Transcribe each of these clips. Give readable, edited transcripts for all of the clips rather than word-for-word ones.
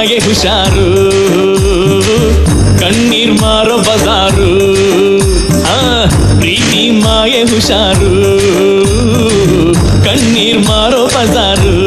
ಮಾಯೆ ಹುಷಾರು, ಕಣ್ಣೀರ್ ಮಾರೋ ಬಜಾರು. ಪ್ರೀತಿ ಮಾಯೆ ಹುಷಾರು, ಕಣ್ಣೀರ್ ಮಾರೋ ಬಜಾರು.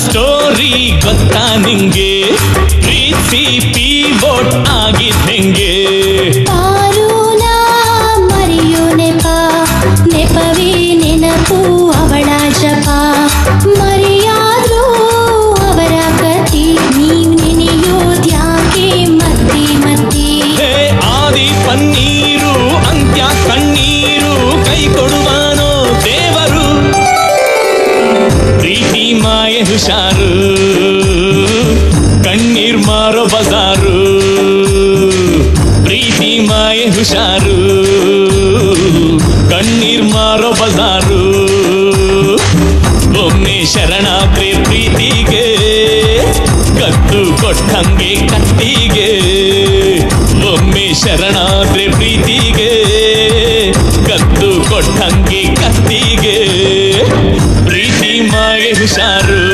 ಸ್ಟೋರಿ ಗೊತ್ತಾ ನಿಂಗೆ, ಪ್ರೀತಿ ಪಿವೋಟ್ ಆಗಿದ್ ಹೆಂಗೆ? ಪಾರೂನ ಮರೆಯೋ ನೆಪ, ನೆಪವೇ ನೆನಪು ಅವಳ ಜಪ. ಮರೆಯಾದ್ರೂ ಅವರ ಕತಿ, ನೀವ್ ನೆನೆಯೋದ್ಯಾಕೆ ಮತ್ತಿ ಮತ್ತಿ? ಆದಿ ಪನ್ನೀರು ಅಂತ್ಯ ಕಣ್ಣೀರು, ಕೈ ಕೊಡುವಾನೋ ದೇವರು. ಪ್ರೀತಿ ಮಾಯೆ ಹುಷಾರು, ಕಣ್ಣೀರ್ ಮಾರೋ ಬಜಾರು. ಪ್ರೀತಿ ಮಾಯೆ ಹುಷಾರು, ಕಣ್ಣೀರ್ ಮಾರೋ ಬಜಾರು. ಒಮ್ಮೆ ಶರಣಾದ್ರೆ ಪ್ರೀತಿಗೆ, ಕತ್ತು ಕೊಟ್ಟಂಗೆ ಕತ್ತಿಗೆ. ಒಮ್ಮೆ ಶರಣಾದ್ರೆ ಪ್ರೀತಿಗೆ, ಕತ್ತು ಕೊಟ್ಟಂಗೆ ಕತ್ತಿಗೆ. ಪ್ರೀತಿ ಮಾಯೆ ಹುಷಾರು.